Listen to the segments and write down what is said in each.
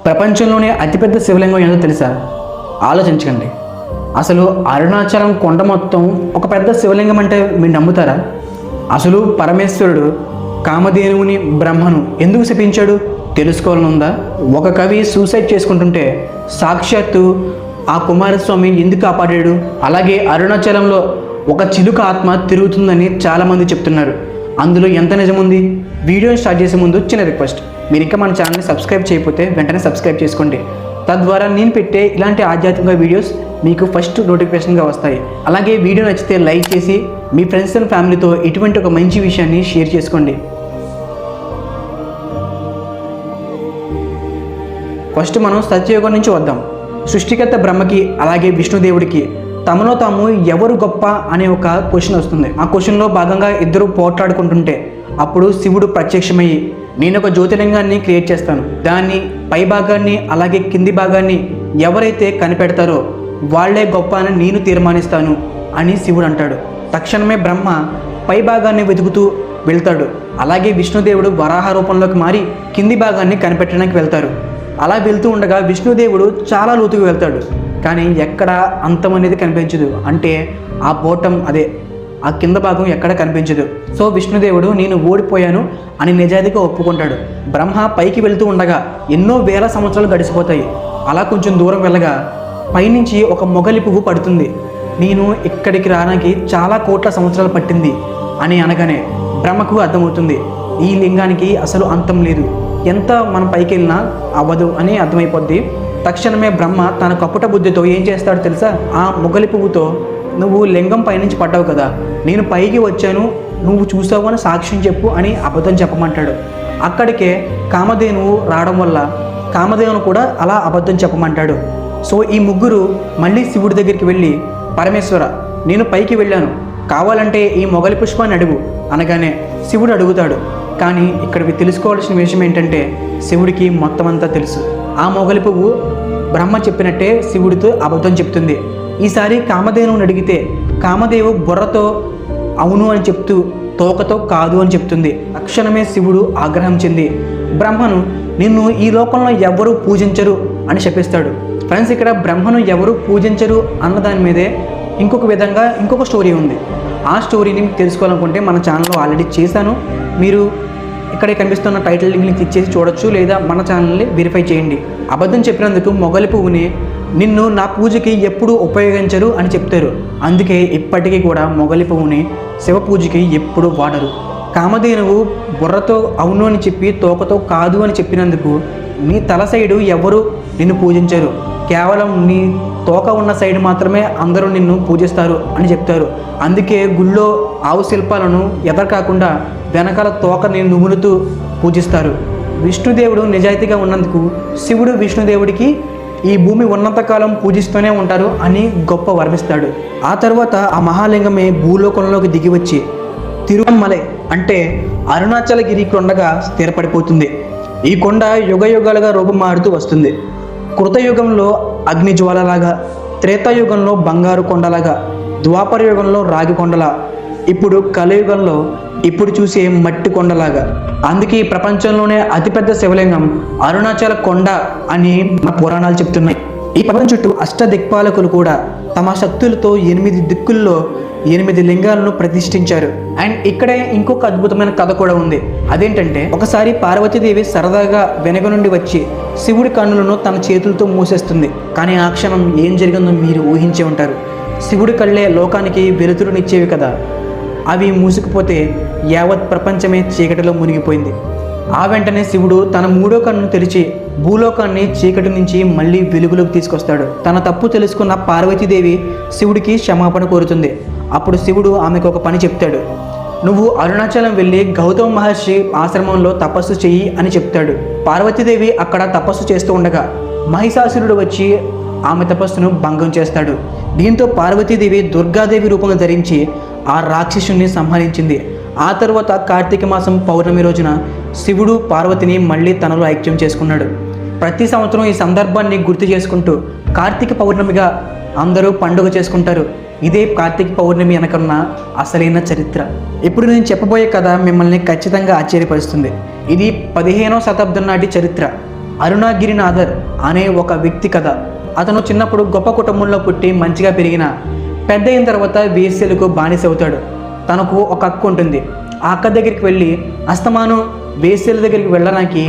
ప్రపంచంలోనే అతిపెద్ద శివలింగం ఏంటో తెలుసా? ఆలోచించకండి. అసలు అరుణాచలం కొండ మొత్తం ఒక పెద్ద శివలింగం అంటే మీరు నమ్ముతారా? అసలు పరమేశ్వరుడు కామధేనువుని బ్రహ్మను ఎందుకు శపించాడు తెలుసుకోవాలనుందా? ఒక కవి సూసైడ్ చేసుకుంటుంటే సాక్షాత్తు ఆ కుమారస్వామి ఎందుకు కాపాడాడు? అలాగే అరుణాచలంలో ఒక చిలుక ఆత్మ తిరుగుతుందని చాలామంది చెప్తున్నారు. అందులో ఎంత నిజముంది? వీడియోని స్టార్ట్ చేసే ముందు చిన్న రిక్వెస్ట్, మీరు ఇంకా మన ఛానల్ని సబ్స్క్రైబ్ చేయకపోతే వెంటనే సబ్స్క్రైబ్ చేసుకోండి. తద్వారా నేను పెట్టే ఇలాంటి ఆధ్యాత్మిక వీడియోస్ మీకు ఫస్ట్ నోటిఫికేషన్గా వస్తాయి. అలాగే వీడియో నచ్చితే లైక్ చేసి మీ ఫ్రెండ్స్ అండ్ ఫ్యామిలీతో ఇటువంటి ఒక మంచి విషయాన్ని షేర్ చేసుకోండి. ఫస్ట్ మనం సత్యయుగం నుంచి వద్దాం. సృష్టికర్త బ్రహ్మకి అలాగే విష్ణుదేవుడికి తమలో తాము ఎవరు గొప్ప అనే ఒక క్వశ్చన్ వస్తుంది. ఆ క్వశ్చన్లో భాగంగా ఇద్దరు పోట్లాడుకుంటుంటే అప్పుడు శివుడు ప్రత్యక్షమయ్యి, నేను ఒక జ్యోతిర్లింగాన్ని క్రియేట్ చేస్తాను, దాన్ని పై భాగాన్ని అలాగే కింది భాగాన్ని ఎవరైతే కనిపెడతారో వాళ్లే గొప్ప అని నేను తీర్మానిస్తాను అని శివుడు అంటాడు. తక్షణమే బ్రహ్మ పై భాగాన్ని వెతుకుతూ వెళ్తాడు. అలాగే విష్ణుదేవుడు వరాహ రూపంలోకి మారి కింది భాగాన్ని కనిపెట్టడానికి వెళ్తారు. అలా వెళ్తూ ఉండగా విష్ణుదేవుడు చాలా లోతుకు వెళ్తాడు, కానీ ఎక్కడ అంతం అనేది కనిపించదు. అంటే ఆ బోటం అదే ఆ కింద భాగం ఎక్కడ కనిపించదు. సో విష్ణుదేవుడు నేను ఓడిపోయాను అని నిజాయితీగా ఒప్పుకుంటాడు. బ్రహ్మ పైకి వెళ్తూ ఉండగా ఎన్నో వేల సంవత్సరాలు గడిచిపోతాయి. అలా కొంచెం దూరం వెళ్ళగా పైనుంచి ఒక మొగలి పువ్వు పడుతుంది. నేను ఇక్కడికి రావడానికి చాలా కోట్ల సంవత్సరాలు పట్టింది అని అనగానే బ్రహ్మకు అర్థమవుతుంది, ఈ లింగానికి అసలు అంతం లేదు, ఎంత మనం పైకి వెళ్ళినా అవ్వదు అని అర్థమైపోద్ది. తక్షణమే బ్రహ్మ తన కపట బుద్ధితో ఏం చేస్తాడో తెలుసా? ఆ మొగలి పువ్వుతో, నువ్వు లింగం పైనుంచి పడ్డావు కదా, నేను పైకి వచ్చాను, నువ్వు చూసావు అని సాక్ష్యం చెప్పు అని అబద్ధం చెప్పమంటాడు. అక్కడికే కామధేనువు రావడం వల్ల కామధేనువు కూడా అలా అబద్ధం చెప్పమంటాడు. సో ఈ ముగ్గురు మళ్ళీ శివుడి దగ్గరికి వెళ్ళి, పరమేశ్వర నేను పైకి వెళ్ళాను, కావాలంటే ఈ మొగలి పుష్పాన్ని అడుగు అనగానే శివుడు అడుగుతాడు. కానీ ఇక్కడ తెలుసుకోవాల్సిన విషయం ఏంటంటే శివుడికి మొత్తం అంతా తెలుసు. ఆ మొగలి పువ్వు బ్రహ్మ చెప్పినట్టే శివుడితో అబద్ధం చెప్తుంది. ఈసారి కామధేనువుని అడిగితే కామధేవు బుర్రతో అవును అని చెప్తూ తోకతో కాదు అని చెప్తుంది. తక్షణమే శివుడు ఆగ్రహం చెంది బ్రహ్మను నిన్ను ఈ లోకంలో ఎవరూ పూజించరు అని శపిస్తాడు. ఫ్రెండ్స్, ఇక్కడ బ్రహ్మను ఎవరు పూజించరు అన్న దాని మీదే ఇంకొక విధంగా ఇంకొక స్టోరీ ఉంది. ఆ స్టోరీని తెలుసుకోవాలనుకుంటే మన ఛానల్లో ఆల్రెడీ చేశాను. మీరు ఇక్కడ కనిపిస్తున్న టైటిల్ లింక్ క్లిక్ చేసి చూడొచ్చు, లేదా మన ఛానల్ని వెరిఫై చేయండి. అబద్ధం చెప్పినందుకు మొగలి పువ్వుని నిన్ను నా పూజకి ఎప్పుడు ఉపయోగించరు అని చెప్తారు. అందుకే ఇప్పటికీ కూడా మొగలి పువ్వుని శివ పూజకి ఎప్పుడు వాడరు. కామధేనువు బుర్రతో అవును అని చెప్పి తోకతో కాదు అని చెప్పినందుకు నీ తల సైడు ఎవరు నిన్ను పూజించరు, కేవలం నీ తోక ఉన్న సైడ్ మాత్రమే అందరూ నిన్ను పూజిస్తారు అని చెప్తారు. అందుకే గుళ్ళో ఆవు శిల్పాలను ఎదర కాకుండా వెనకాల తోకని నుములుతూ పూజిస్తారు. విష్ణుదేవుడు నిజాయితీగా ఉన్నందుకు శివుడు విష్ణుదేవుడికి ఈ భూమి ఉన్నంతకాలం పూజిస్తూనే ఉంటారు అని గొప్ప వర్ణిస్తాడు. ఆ తర్వాత ఆ మహాలింగమే భూలోకంలోకి దిగివచ్చి తిరుమలై అంటే అరుణాచలగిరి కొండగా స్థిరపడిపోతుంది. ఈ కొండ యుగ యుగాలుగా రూపం మారుతూ వస్తుంది. కృతయుగంలో అగ్నిజ్వాలలాగా, త్రేతాయుగంలో బంగారు కొండలాగా, ద్వాపర యుగంలో రాగి కొండలా, ఇప్పుడు కలియుగంలో ఇప్పుడు చూసే మట్టి కొండలాగా. అందుకే ఈ ప్రపంచంలోనే అతిపెద్ద శివలింగం అరుణాచల కొండ అని మన పురాణాలు చెప్తున్నాయి. ఈ ప్రపంచం చుట్టూ అష్టదిక్పాలకులు కూడా తమ శక్తులతో 8 దిక్కుల్లో 8 లింగాలను ప్రతిష్ఠించారు. అండ్ ఇక్కడే ఇంకొక అద్భుతమైన కథ కూడా ఉంది. అదేంటంటే ఒకసారి పార్వతీదేవి సరదాగా వెనక నుండి వచ్చి శివుడి కన్నులను తన చేతులతో మూసేస్తుంది. కానీ ఆ క్షణం ఏం జరిగిందో మీరు ఊహించే ఉంటారు. శివుడి కళ్ళే లోకానికి వెలుతురునిచ్చేవి కదా, అవి మూసుకుపోతే యావత్ ప్రపంచమే చీకటిలో మునిగిపోయింది. ఆ వెంటనే శివుడు తన 3వ కన్నును తెరిచి భూలోకాన్ని చీకటి నుంచి మళ్ళీ వెలుగులోకి తీసుకొస్తాడు. తన తప్పు తెలుసుకున్న పార్వతీదేవి శివుడికి క్షమాపణ కోరుతుంది. అప్పుడు శివుడు ఆమెకు ఒక పని చెప్తాడు. నువ్వు అరుణాచలం వెళ్ళి గౌతమ మహర్షి ఆశ్రమంలో తపస్సు చెయ్యి అని చెప్తాడు. పార్వతీదేవి అక్కడ తపస్సు చేస్తూ ఉండగా మహిషాసురుడు వచ్చి ఆమె తపస్సును భంగం చేస్తాడు. దీంతో పార్వతీదేవి దుర్గాదేవి రూపంగా ధరించి ఆ రాక్షసుని సంహరించింది. ఆ తర్వాత కార్తీక మాసం పౌర్ణమి రోజున శివుడు పార్వతిని మళ్ళీ తనలో ఐక్యం చేసుకున్నాడు. ప్రతి సంవత్సరం ఈ సందర్భాన్ని గుర్తు చేసుకుంటూ కార్తీక పౌర్ణమిగా అందరూ పండుగ చేసుకుంటారు. ఇదే కార్తీక పౌర్ణమి వెనకన్న అసలైన చరిత్ర. ఇప్పుడు నేను చెప్పబోయే కథ మిమ్మల్ని ఖచ్చితంగా ఆశ్చర్యపరుస్తుంది. ఇది 15వ శతాబ్దం నాటి చరిత్ర. అరుణగిరినాథర్ అనే ఒక వ్యక్తి కథ. అతను చిన్నప్పుడు గొప్ప కుటుంబంలో పుట్టి మంచిగా పెరిగిన పెద్ద అయిన తర్వాత వేశ్యలకు బానిస అవుతాడు. తనకు ఒక అక్క ఉంటుంది. ఆ అక్క దగ్గరికి వెళ్ళి అస్తమానం వేశ్యల దగ్గరికి వెళ్ళడానికి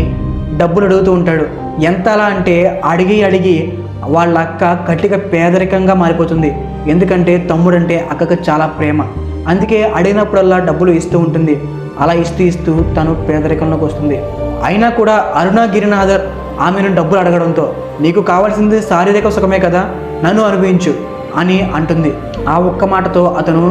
డబ్బులు అడుగుతూ ఉంటాడు. ఎంతలా అంటే అడిగి అడిగి వాళ్ళ అక్క గట్టిగా పేదరికంగా మారిపోతుంది. ఎందుకంటే తమ్ముడంటే అక్కకు చాలా ప్రేమ. అందుకే అడిగినప్పుడల్లా డబ్బులు ఇస్తూ ఉంటుంది. అలా ఇస్తూ ఇస్తూ తను పేదరికంలోకి వస్తుంది. అయినా కూడా అరుణగిరినాథర్ ఆమెను డబ్బులు అడగడంతో, నీకు కావాల్సింది శారీరక సుఖమే కదా, నన్ను అనుభవించు అని అంటుంది. ఆ ఒక్క మాటతో అతను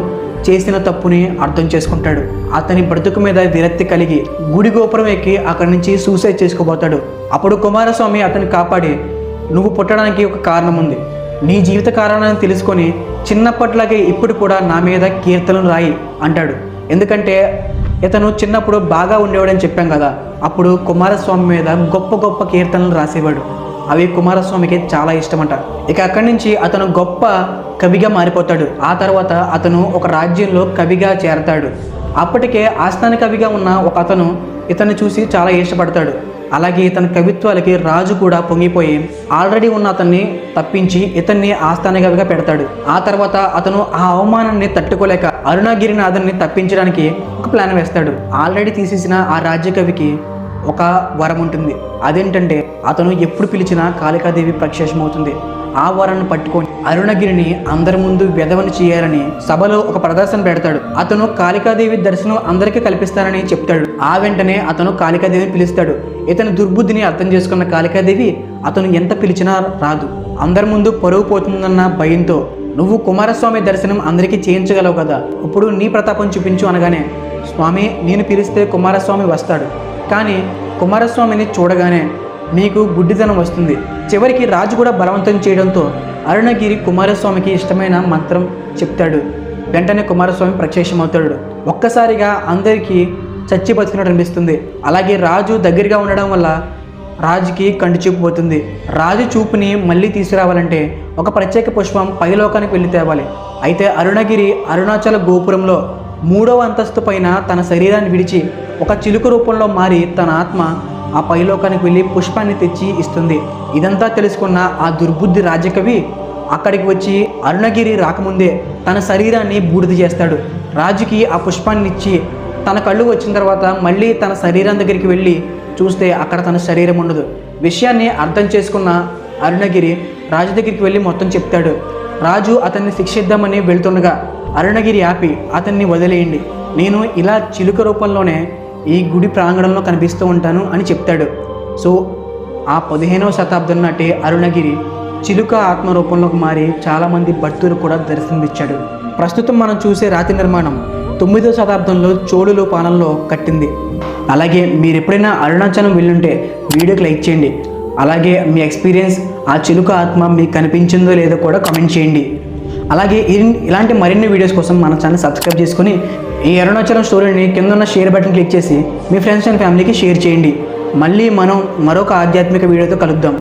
చేసిన తప్పుని అర్థం చేసుకుంటాడు. అతని బ్రతుకు మీద విరక్తి కలిగి గుడి గోపురం ఎక్కి అక్కడి నుంచి సూసైడ్ చేసుకోబోతాడు. అప్పుడు కుమారస్వామి అతన్ని కాపాడి, నువ్వు పుట్టడానికి ఒక కారణం ఉంది, నీ జీవిత కారణాన్ని తెలుసుకొని చిన్నప్పట్లాగే ఇప్పుడు కూడా నా మీద కీర్తనలు రాయి అంటాడు. ఎందుకంటే ఇతను చిన్నప్పుడు బాగా ఉండేవాడని చెప్పాం కదా, అప్పుడు కుమారస్వామి మీద గొప్ప గొప్ప కీర్తనలు రాసేవాడు. అవి కుమారస్వామికి చాలా ఇష్టమంట. ఇక అక్కడి నుంచి అతను గొప్ప కవిగా మారిపోతాడు. ఆ తర్వాత అతను ఒక రాజ్యంలో కవిగా చేరతాడు. అప్పటికే ఆస్థాన కవిగా ఉన్న ఒక అతను ఇతన్ని చూసి చాలా ఇష్టపడతాడు. అలాగే ఇతని కవిత్వాలకి రాజు కూడా పొంగిపోయి ఆల్రెడీ ఉన్న అతన్ని తప్పించి ఇతన్ని ఆస్థాన కవిగా పెడతాడు. ఆ తర్వాత అతను ఆ అవమానాన్ని తట్టుకోలేక అరుణగిరినాథన్ని తప్పించడానికి ఒక ప్లాన్ వేస్తాడు. ఆల్రెడీ తీసేసిన ఆ రాజ్య కవికి ఒక వరం ఉంటుంది. అదేంటంటే అతను ఎప్పుడు పిలిచినా కాళికాదేవి ప్రత్యక్షమవుతుంది. ఆ వరాన్ని పట్టుకొని అరుణగిరిని అందరి ముందు వెధవని చేయాలని సభలో ఒక ప్రదర్శన పెడతాడు. అతను కాళికాదేవి దర్శనం అందరికీ కల్పిస్తానని చెప్తాడు. ఆ వెంటనే అతను కాళికాదేవిని పిలుస్తాడు. ఇతని దుర్బుద్ధిని అర్థం చేసుకున్న కాళికాదేవి అతను ఎంత పిలిచినా రాదు. అందరి ముందు పరువు పోతుందన్న భయంతో, నువ్వు కుమారస్వామి దర్శనం అందరికీ చేయించగలవు కదా, ఇప్పుడు నీ ప్రతాపం చూపించు అనగానే, స్వామి నేను పిలిస్తే కుమారస్వామి వస్తాడు, కానీ కుమారస్వామిని చూడగానే మీకు గుడ్డితనం వస్తుంది. చివరికి రాజు కూడా బలవంతం చేయడంతో అరుణగిరి కుమారస్వామికి ఇష్టమైన మంత్రం చెప్తాడు. వెంటనే కుమారస్వామి ప్రత్యక్షమవుతాడు. ఒక్కసారిగా అందరికీ చచ్చి బతికినట్టు అనిపిస్తుంది. అలాగే రాజు దగ్గరగా ఉండడం వల్ల రాజుకి కంటి చూపు పోతుంది. రాజు చూపుని మళ్ళీ తీసుకురావాలంటే ఒక ప్రత్యేక పుష్పం పైలోకానికి వెళ్ళి తేవాలి. అయితే అరుణగిరి అరుణాచల గోపురంలో 3వ అంతస్తు పైన తన శరీరాన్ని విడిచి ఒక చిలుక రూపంలో మారి తన ఆత్మ ఆ పైలోకానికి వెళ్ళి పుష్పాన్ని తెచ్చి ఇస్తుంది. ఇదంతా తెలుసుకున్న ఆ దుర్బుద్ధి రాజకవి అక్కడికి వచ్చి అరుణగిరి రాకముందే తన శరీరాన్ని బూడిద చేస్తాడు. రాజుకి ఆ పుష్పాన్ని ఇచ్చి తన కళ్ళు వచ్చిన తర్వాత మళ్ళీ తన శరీరం దగ్గరికి వెళ్ళి చూస్తే అక్కడ తన శరీరం ఉండదు. విషయాన్ని అర్థం చేసుకున్న అరుణగిరి రాజు దగ్గరికి వెళ్ళి మొత్తం చెప్తాడు. రాజు అతన్ని శిక్షిద్దామని వెళ్తుండగా అరుణగిరి ఆపి, అతన్ని వదిలేయండి, నేను ఇలా చిలుక రూపంలోనే ఈ గుడి ప్రాంగణంలో కనిపిస్తూ ఉంటాను అని చెప్తాడు. సో ఆ 15వ శతాబ్దం నాటి అరుణగిరి చిలుక ఆత్మ రూపంలోకి మారి చాలామంది భక్తులు కూడా దర్శనమిచ్చాడు. ప్రస్తుతం మనం చూసే రాతి నిర్మాణం 9వ శతాబ్దంలో చోళుల పాలనలో కట్టింది. అలాగే మీరు ఎప్పుడైనా అరుణాచలం వెళ్ళుంటే వీడియోకి లైక్ చేయండి. అలాగే మీ ఎక్స్పీరియన్స్, ఆ చిలుక ఆత్మ మీకు కనిపించిందో లేదో కూడా కామెంట్ చేయండి. అలాగే ఇలాంటి మరిన్ని వీడియోస్ కోసం మన ఛానల్ సబ్స్క్రైబ్ చేసుకొని ఈ అరుణాచలం స్టోరీని కింద ఉన్న షేర్ బటన్ క్లిక్ చేసి మీ ఫ్రెండ్స్ అండ్ ఫ్యామిలీకి షేర్ చేయండి. మళ్ళీ మనం మరొక ఆధ్యాత్మిక వీడియోతో కలుద్దాం.